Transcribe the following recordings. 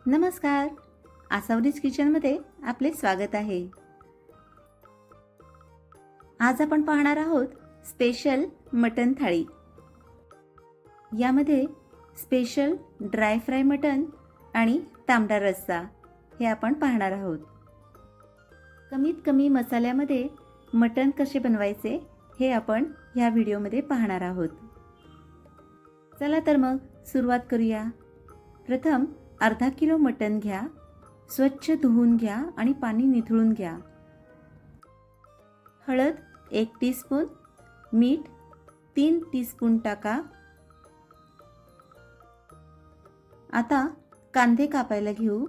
नमस्कार. आसावरीज किचनमध्ये आपले स्वागत आहे. आज आपण पाहणार आहोत स्पेशल मटन थाळी. यामध्ये स्पेशल ड्राय फ्राय मटन आणि तांबडा रस्सा हे आपण पाहणार आहोत. कमीत कमी मसाल्यामध्ये मटन कसे बनवायचे हे आपण ह्या व्हिडिओमध्ये पाहणार आहोत. चला तर मग सुरुवात करूया. प्रथम अर्धा किलो मटन घ्या. स्वच्छ धुवून घ्या आणि पाणी निथळून घ्या. हळद 1 टीस्पून, मीठ 3 टीस्पून टाका. आता कांदे कापायला घेऊ.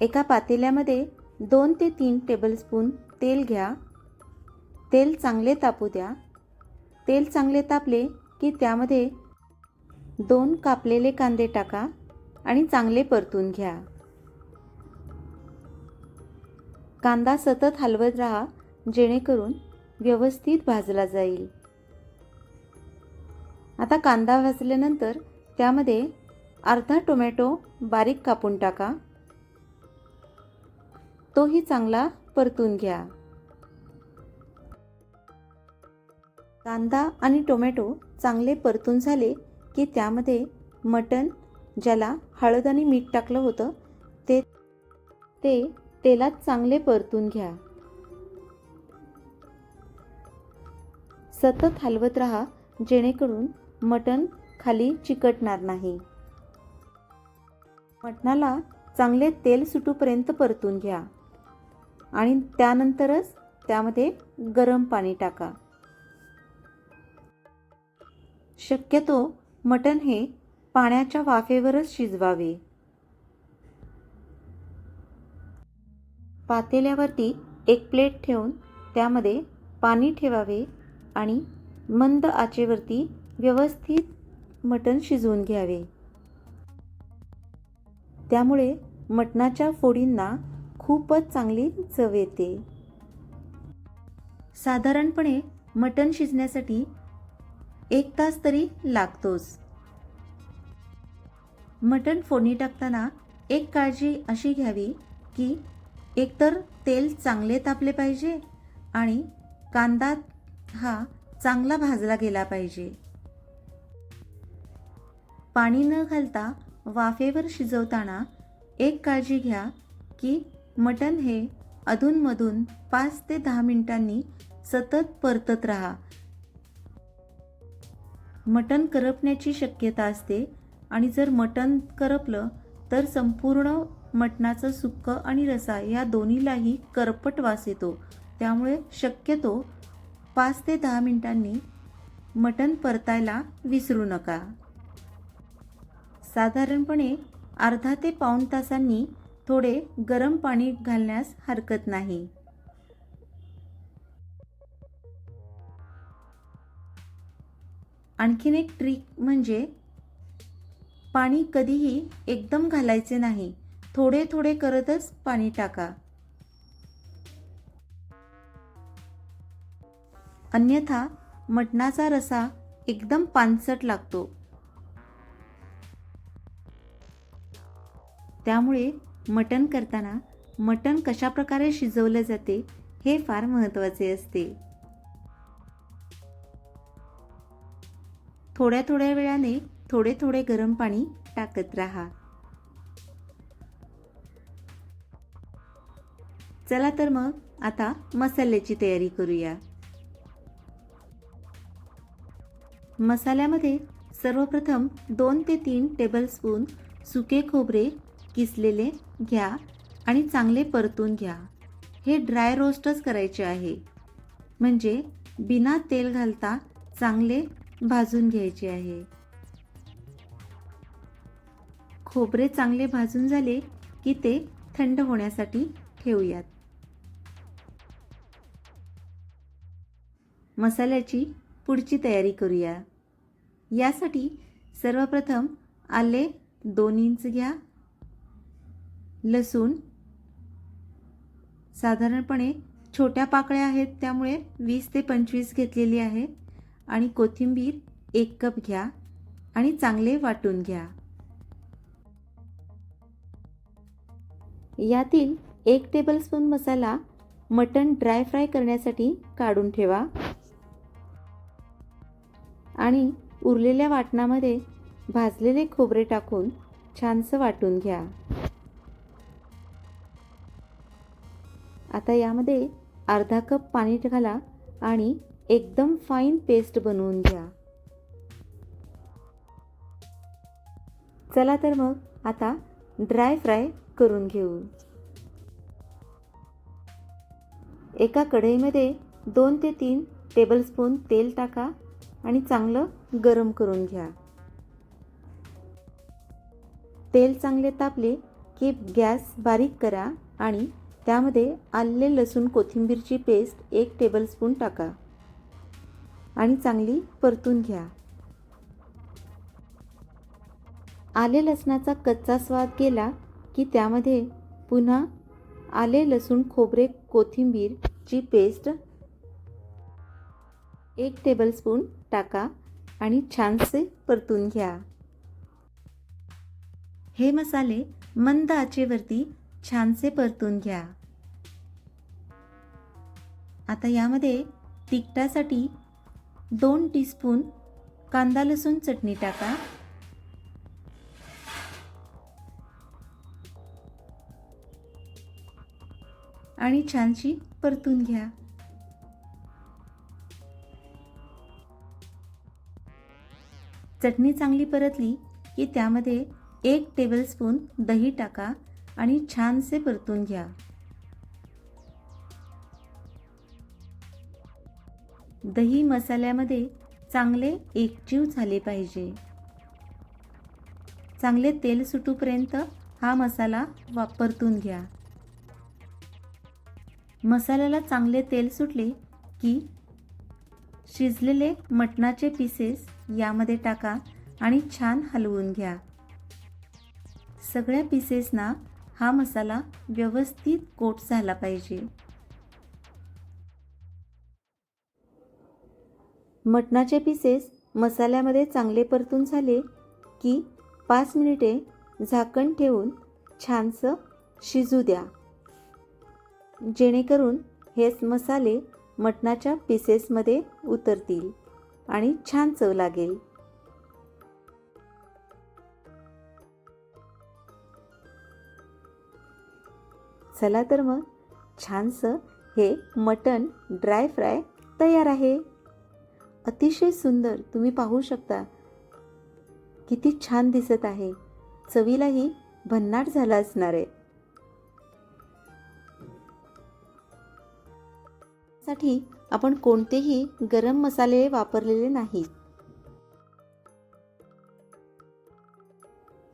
एका पातेल्यामध्ये 2 ते 3 टेबलस्पून तेल घ्या. तेल चांगले तापू द्या. तेल चांगले तापले की त्यामध्ये 2 कापलेले कांदे टाका आणि चांगले परतून घ्या. कांदा सतत हलवत राहा जेणेकरून व्यवस्थित भाजला जाईल. आता कांदा भाजल्यानंतर त्यामध्ये अर्धा टोमॅटो बारीक कापून टाका. तोही चांगला परतून घ्या. कांदा आणि टोमॅटो चांगले परतून झाले की त्यामध्ये मटण ज्याला हळद आणि मीठ टाकलं होतं ते तेलात चांगले परतून घ्या. सतत हलवत राहा जेणेकरून मटण खाली चिकटणार नाही. मटणाला चांगले तेल सुटूपर्यंत परतून घ्या आणि त्यानंतरच त्यामध्ये गरम पाणी टाका. शक्यतो मटण हे पाण्याच्या वाफेवरच शिजवावे. पातेल्यावरती एक प्लेट ठेवून त्यामध्ये पाणी ठेवावे आणि मंद आचेवरती व्यवस्थित मटण शिजवून घ्यावे. त्यामुळे मटणाच्या फोडींना खूपच चांगली चव येते. साधारणपणे मटण शिजण्यासाठी 1 तास तरी लागतोच. मटण फोडणी टाकताना एक काळजी अशी घ्यावी की एकतर तेल चांगले तापले पाहिजे आणि कांदा हा चांगला भाजला गेला पाहिजे. पाणी न घालता वाफेवर शिजवताना एक काळजी घ्या की मटण हे अधूनमधून 5 ते 10 मिनिटांनी सतत परतत राहा. मटण करपण्याची शक्यता असते आणि जर मटण करपलं तर संपूर्ण मटणाचं सुक्कं आणि रसा या दोन्हीलाही करपट वास येतो. त्यामुळे शक्यतो 5 ते 10 मिनिटांनी मटण परतायला विसरू नका. साधारणपणे अर्धा ते पाऊण तासांनी थोडे गरम पाणी घालण्यास हरकत नाही. आणखीन एक ट्रिक म्हणजे पाणी कधीही एकदम घालायचे नाही. थोडे थोडे करतच पाणी टाका. अन्यथा मटणाचा रसा एकदम पानसट लागतो. त्यामुळे मटण करताना मटण कशा प्रकारे शिजवले जाते हे फार महत्त्वाचे असते. थोड्या थोड्या वेळाने थोडे थोडे गरम पाणी टाकत राहा. चला तर मग आता मसाल्याची तयारी करूया. मसाल्यामध्ये सर्वप्रथम 2 ते 3 टेबलस्पून सुके खोबरे किसलेले घ्या आणि चांगले परतून घ्या. हे ड्राय रोस्टच करायचे आहे, म्हणजे बिना तेल घालता चांगले भाजून घ्यायचे आहे. खोबरे चांगले भाजून झाले की ते थंड होण्यासाठी ठेवूयात. मसाल्याची पुढची तयारी करूया. यासाठी सर्वप्रथम आले 2 इंच घ्या. लसूण साधारणपणे छोट्या पाकळ्या आहेत त्यामुळे 20 ते 25 घेतलेली आहे. आणि कोथिंबीर 1 कप घ्या आणि चांगले वाटून घ्या. यातील 1 टेबलस्पून मसाला मटण ड्राय फ्राय करण्यासाठी काढून ठेवा आणि उरलेल्या वाटणामध्ये भाजलेले खोबरे टाकून छानसं वाटून घ्या. आता यामध्ये अर्धा कप पाणी घाला आणि एकदम फाईन पेस्ट बनवून घ्या. चला तर मग आता ड्राय फ्राय करून घेऊ. एका कढईमध्ये 2 ते 3 टेबलस्पून तेल टाका आणि चांगलं गरम करून घ्या. तेल चांगले तापले की गॅस बारीक करा आणि त्यामध्ये आले लसूण कोथिंबीरची पेस्ट 1 टेबलस्पून टाका आणि चांगली परतून घ्या. आले लसणाचा कच्चा स्वाद गेला की त्यामध्ये पुन्हा आले लसूण खोबरे कोथिंबीरची पेस्ट 1 टेबलस्पून टाका आणि छानसे परतून घ्या. हे मसाले मंद आचेवरती छानसे परतून घ्या. आता यामध्ये तिखटासाठी 2 टीस्पून कांदा लसूण चटणी टाका आणि छानशी परतून घ्या. चटणी चांगली परतली की त्यामध्ये 1 टेबलस्पून दही टाका आणि छानसे परतून घ्या. दही मसाल्यामध्ये चांगले एकजीव झाले पाहिजे. चांगले तेल सुटूपर्यंत हा मसाला परतून घ्या. मसाल्याला चांगले तेल सुटले की शिजलेले मटणाचे पीसेस यामध्ये टाका आणि छान हलवून घ्या. सगळ्या पीसेसना हा मसाला व्यवस्थित कोट झाला पाहिजे. मटणाचे पीसेस मसाल्यामध्ये चांगले परतून झाले की 5 मिनिटे झाकण ठेवून छानसं शिजू द्या, जेणेकरून हे मसाले मटणाच्या पीसेसमध्ये उतरतील आणि छान चव लागेल. चला तर मग छानसं हे मटण ड्राय फ्राय तयार आहे. अतिशय सुंदर, तुम्ही पाहू शकता किती छान दिसत आहे. चवीलाही भन्नाट झाला असणार आहे. साठी आपण कोणतेही गरम मसाले वापरलेले नाहीत.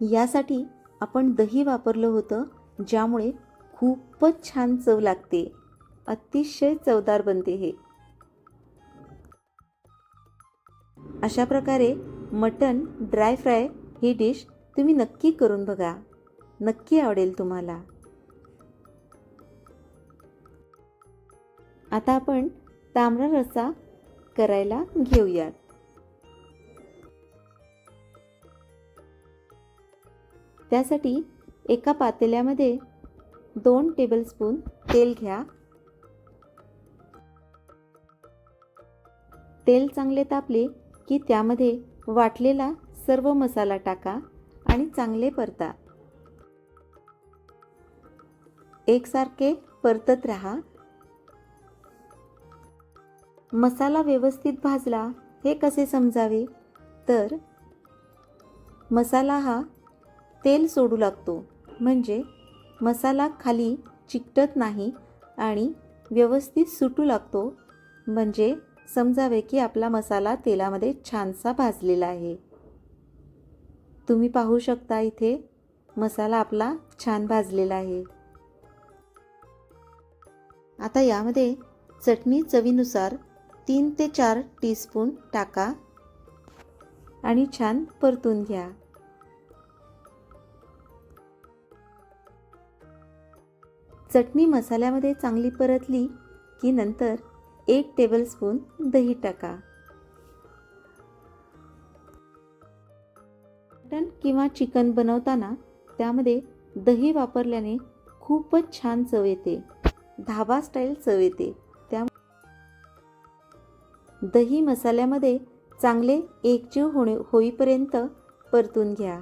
यासाठी आपण दही वापरलं होतं, ज्यामुळे खूपच छान चव लागते. अतिशय चवदार बनते हे. अशा प्रकारे मटण ड्राय फ्राय ही डिश तुम्ही नक्की करून बघा. नक्की आवडेल तुम्हाला. आता आपण तांबडा रस्सा करायला घेऊयात. त्यासाठी एका पातेल्यामध्ये 2 टेबलस्पून तेल घ्या. तेल चांगले तापले की त्यामध्ये वाटलेला सर्व मसाला टाका आणि चांगले परता. एकसारखे परतत राहा. मसाला व्यवस्थित भाजला हे कसे समजावे, तर मसाला हा तेल सोडू लागतो, म्हणजे मसाला खाली चिकटत नाही आणि व्यवस्थित सुटू लागतो, म्हणजे समजावे की आपला मसाला तेलामध्ये छानसा भाजलेला आहे. तुम्ही पाहू शकता इथे मसाला आपला छान भाजलेला आहे. आता यामध्ये चटणी चवीनुसार 3 ते 4 टीस्पून टाका आणि छान परतून घ्या. चटणी मसाल्यामध्ये चांगली परतली की नंतर 1 टेबलस्पून दही टाका. मटण किंवा चिकन बनवताना त्यामध्ये दही वापरल्याने खूपच छान चव येते, धाबा स्टाईल चव येते. त्या दही मसाल्यामध्ये चांगले एकजीव होईपर्यंत परतून घ्या.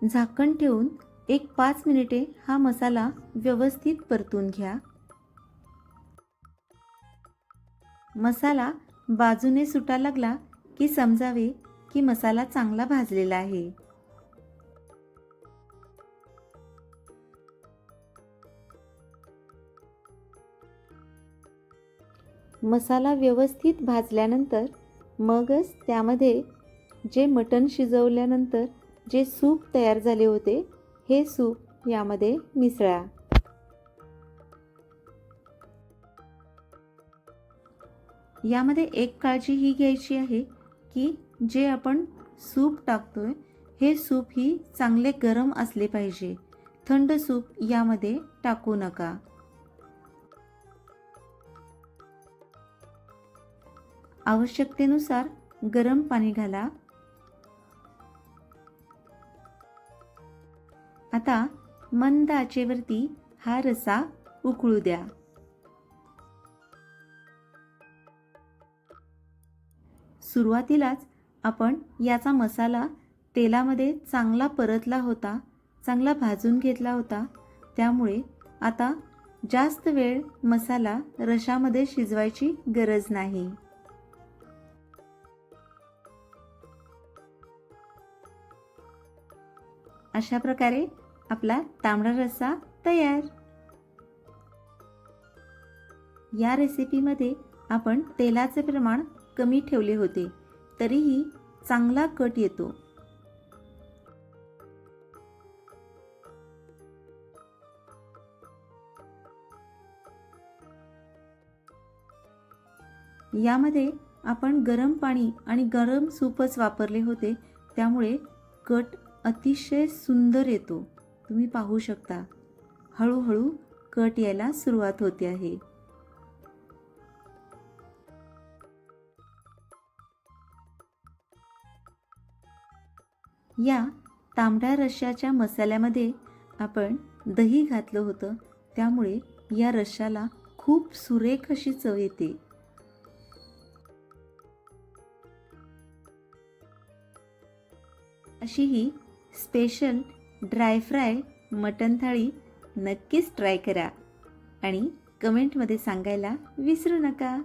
झाकण ठेवून 5 मिनिटे हा मसाला व्यवस्थित परतून घ्या. मसाला बाजूने सुटायला लागला की समजावे की मसाला चांगला भाजलेला आहे. मसाला व्यवस्थित भाजल्यानंतर मगच त्यामध्ये जे मटण शिजवल्यानंतर जे सूप तयार झाले होते, हे सूप यामध्ये मिसळा. यामध्ये एक काळजी ही घ्यायची आहे की जे आपण सूप टाकतोय, हे सूप ही चांगले गरम असले पाहिजे. थंड सूप यामध्ये टाकू नका. आवश्यकतेनुसार गरम पाणी घाला. आता मंद आचेवरती हा रस्सा उकळू द्या. सुरुवातीलाच आपण याचा मसाला तेलामध्ये चांगला परतला होता, चांगला भाजून घेतला होता. त्यामुळे आता जास्त वेळ मसाला रश्शामध्ये शिजवायची गरज नाही. अशा प्रकारे आपला तांबडा रस्सा तयार. या रेसिपीमध्ये आपण तेलाचे प्रमाण कमी ठेवले होते, तरीही चांगला कट येतो. यामध्ये आपण गरम पाणी आणि गरम सूपच वापरले होते, त्यामुळे कट अतिशय सुंदर येतो. तुम्ही पाहू शकता, हळूहळू कट यायला सुरुवात होते आहे. या तांबड्या रश्श्याच्या मसाल्यामध्ये आपण दही घातलं होतं, त्यामुळे या रश्श्याला खूप सुरेख अशी चव येते. अशी ही स्पेशल ड्राय फ्राय मटण थाळी नक्कीच ट्राय करा आणि कमेंटमध्ये सांगायला विसरू नका.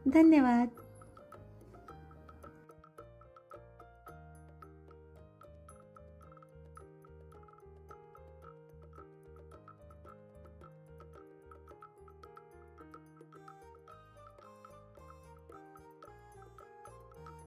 धन्यवाद.